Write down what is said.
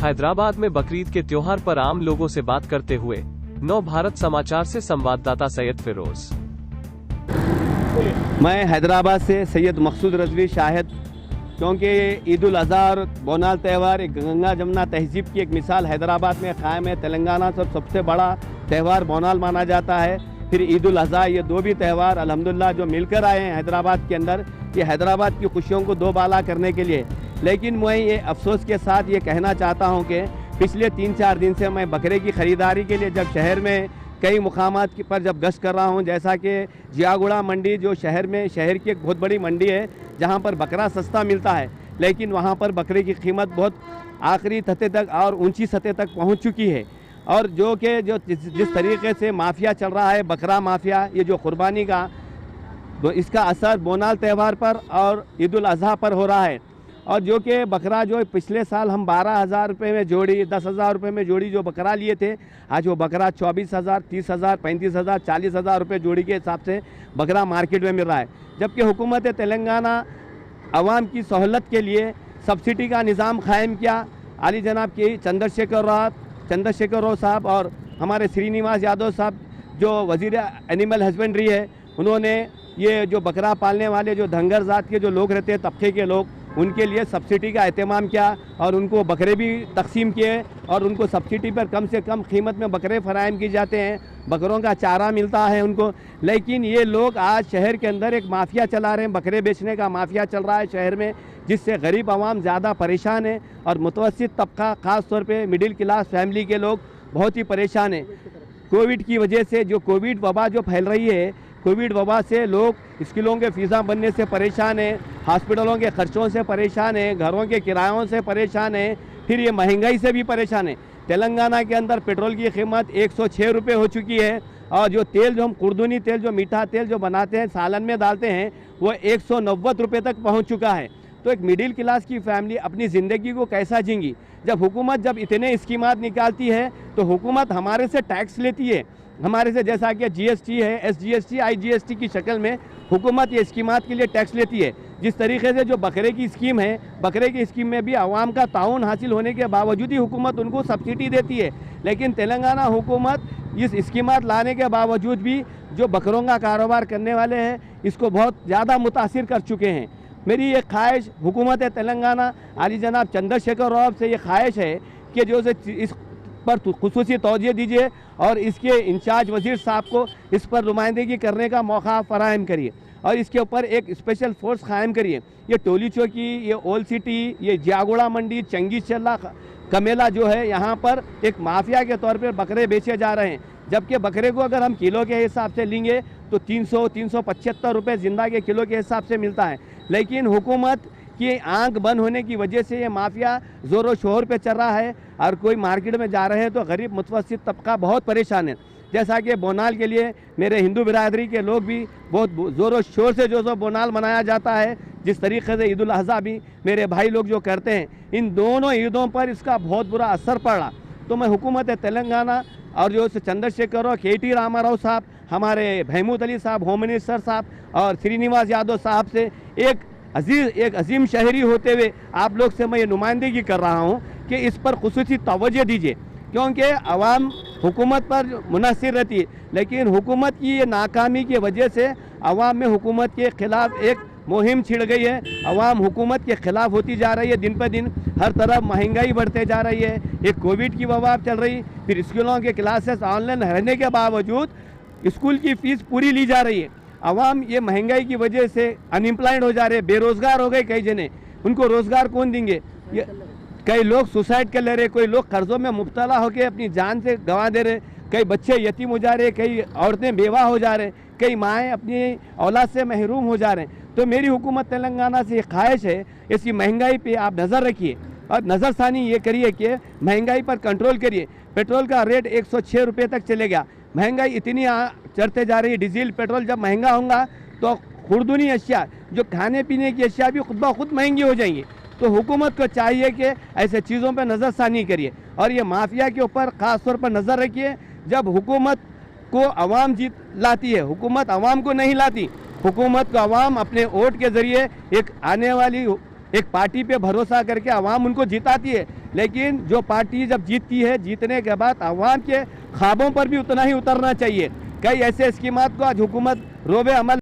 हैदराबाद में बकरीद के त्योहार पर आम लोगों से बात करते हुए नव भारत समाचार से संवाददाता सैयद फिरोज। मैं हैदराबाद से सैयद मकसूद रजवी शाहिद, क्योंकि ईद उल अज़हा और बोनाल त्यौहार एक गंगा जमुना तहजीब की एक मिसाल हैदराबाद में क़ायम है। तेलंगाना से सबसे बड़ा त्यौहार बोनाल माना जाता है। फिर ईद उल अज़हा, ये दो भी त्यौहार अल्हम्दुलिल्लाह जो मिलकर आए हैं हैदराबाद के अंदर, ये हैदराबाद की खुशियों को दो बाला करने के लिए। लेकिन मैं ये अफसोस के साथ ये कहना चाहता हूँ कि पिछले 3-4 दिन से मैं बकरे की ख़रीदारी के लिए जब शहर में कई मुकामात पर जब गश्त कर रहा हूँ, जैसा कि जियागुड़ा मंडी जो शहर की एक बहुत बड़ी मंडी है जहाँ पर बकरा सस्ता मिलता है, लेकिन वहाँ पर बकरे की कीमत बहुत आखिरी सतह तक और ऊंची सतह तक पहुँच चुकी है। और जो जिस तरीके से माफिया चल रहा है, बकरा माफिया, ये जो कुर्बानी का, तो इसका असर बोनाल त्यौहार पर और ईद उल अज़हा पर हो रहा है। और जो कि बकरा जो पिछले साल हम 12,000 रुपये में जोड़ी, 10,000 रुपये में जोड़ी जो बकरा लिए थे, आज वो बकरा 24,000, 30,000, 35,000, 40,000 रुपये जोड़ी के हिसाब से बकरा मार्केट में मिल रहा है। जबकि हुकूमत तेलंगाना आवाम की सहूलत के लिए सब्सिडी का निज़ाम कायम किया। आली जनाब की चंद्रशेखर राव साहब और हमारे श्रीनिवास यादव साहब जो वज़ीर एनिमल हस्बेंड्री है, उन्होंने ये जो बकरा पालने वाले जो धंगर जात के जो लोग रहते हैं, तबके के लोग, उनके लिए सब्सिडी का एहतमाम किया और उनको बकरे भी तकसीम किए और उनको सब्सिडी पर कम से कम कीमत में बकरे फराहम की जाते हैं, बकरों का चारा मिलता है उनको। लेकिन ये लोग आज शहर के अंदर एक माफिया चला रहे हैं, बकरे बेचने का माफिया चल रहा है शहर में, जिससे गरीब आवाम ज़्यादा परेशान है और मुतवस्सित तबका, ख़ास तौर पे मिडिल क्लास फैमिली के लोग बहुत ही परेशान हैं। कोविड की वजह से जो कोविड वबा जो फैल रही है, कोविड वबा से लोग स्कूलों के फ़ीसा बनने से परेशान हैं, हॉस्पिटलों के ख़र्चों से परेशान हैं, घरों के किरायों से परेशान हैं, फिर ये महंगाई से भी परेशान है। तेलंगाना के अंदर पेट्रोल की कीमत 106 रुपये हो चुकी है और जो तेल, जो हम कुर्दुनी तेल, जो मीठा तेल जो बनाते हैं, सालन में डालते हैं, वो 190 रुपये तक पहुँच चुका है। तो एक मिडिल क्लास की फैमिली अपनी ज़िंदगी को कैसा जींगी? जब हुकूमत इतने स्कीमात निकालती है तो हुकूमत हमारे से टैक्स लेती है, हमारे से, जैसा कि जीएसटी है, SGST, IGST की शक्ल में हुकूमत ये स्कीमात के लिए टैक्स लेती है। जिस तरीके से जो बकरे की स्कीम है, बकरे की स्कीम में भी आवाम का ताउन हासिल होने के बावजूद ही हुकूमत उनको सब्सिडी देती है। लेकिन तेलंगाना हुकूमत इस स्कीमात लाने के बावजूद भी जो बकरों का कारोबार करने वाले हैं, इसको बहुत ज़्यादा मुतासिर कर चुके हैं। मेरी ये ख्वाहिश हुकूमत तेलंगाना आली जनाब चंद्रशेखर राव से ये ख्वाहिश है कि जो से इस पर खुसूसी तवज्जो दीजिए और इसके इंचार्ज वज़ीर साहब को इस पर नुमाइंदगी करने का मौका फराहम करिए और इसके ऊपर एक स्पेशल फोर्स कायम करिए। ये टोली चौकी, ये ओल्ड सिटी, ये जियागुड़ा मंडी, चंगीचल्ला, कमेला जो है, यहाँ पर एक माफिया के तौर पर बकरे बेचे जा रहे हैं। जबकि बकरे को अगर हम किलो के हिसाब से लेंगे तो 300-375 रुपये ज़िंदा के किलो के हिसाब से मिलता है। लेकिन हुकूमत की आंख बंद होने की वजह से ये माफिया ज़ोरों शोर पे चल रहा है और कोई मार्केट में जा रहे हैं तो गरीब मुतवस्सित तबका बहुत परेशान है। जैसा कि बोनाल के लिए मेरे हिंदू बिरादरी के लोग भी बहुत ज़ोरों शोर से जो बोनाल मनाया जाता है, जिस तरीके से ईद उल अज़हा भी मेरे भाई लोग जो करते हैं, इन दोनों ईदों पर इसका बहुत बुरा असर पड़ा। तो मैं हुकूमत तेलंगाना और जो चंद्रशेखर राव, KT रामाराव साहब, हमारे महमूद अली साहब, होम मिनिस्टर साहब और श्रीनिवास यादव साहब से एक अजीम शहरी होते हुए आप लोग से मैं ये नुमाइंदगी कर रहा हूँ कि इस पर खुसूसी तवज्जो दीजिए, क्योंकि आवाम हुकूमत पर मुनहसिर रहती है। लेकिन हुकूमत की ये नाकामी की वजह से आवाम में हुकूमत के ख़िलाफ़ एक मुहिम छिड़ गई है। आवाम हुकूमत के ख़िलाफ़ होती जा रही है, दिन पर दिन हर तरफ महंगाई बढ़ते जा रही है। एक कोविड की वबा चल रही, फिर स्कूलों के क्लासेस ऑनलाइन रहने के बावजूद स्कूल की फ़ीस पूरी ली जा रही है। आवाम ये महंगाई की वजह से अनएम्प्लॉयड हो जा रहे, बेरोज़गार हो गए कई जने, उनको रोज़गार कौन देंगे? ये कई लोग सुसाइड कर ले रहे, कोई लोग कर्ज़ों में मुब्तला होकर अपनी जान से गंवा दे रहे, कई बच्चे यतीम हो जा रहे, कई औरतें बेवा हो जा रहे, कई माएँ अपनी औलाद से महरूम हो जा रहे हैं। तो मेरी हुकूमत तेलंगाना से ये ख्वाहिश है, इसकी महंगाई पे आप नज़र रखिए और नज़रसानी ये करिए कि महंगाई पर कंट्रोल करिए। पेट्रोल का रेट 106 रुपये तक चलेगा। महंगाई इतनी चढ़ते जा रही है, डीजल पेट्रोल जब महंगा होगा तो खुर्दुनी अशिया, जो खाने पीने की अशिया भी खुद ब खुद महंगी हो जाएंगी। तो हुकूमत को चाहिए कि ऐसे चीज़ों पर नज़रसानी करिए और ये माफिया के ऊपर ख़ास तौर पर नज़र रखिए। जब हुकूमत को अवाम जीत लाती है, हुकूमत अवाम को नहीं लाती। हुकूमत को अवाम अपने वोट के ज़रिए एक आने वाली एक पार्टी पे भरोसा करके अवाम उनको जिताती है, लेकिन जो पार्टी जब जीतती है, जीतने के बाद आवाम के ख्वाबों पर भी उतना ही उतरना चाहिए। कई ऐसे स्कीमात को आज हुकूमत रोबे अमल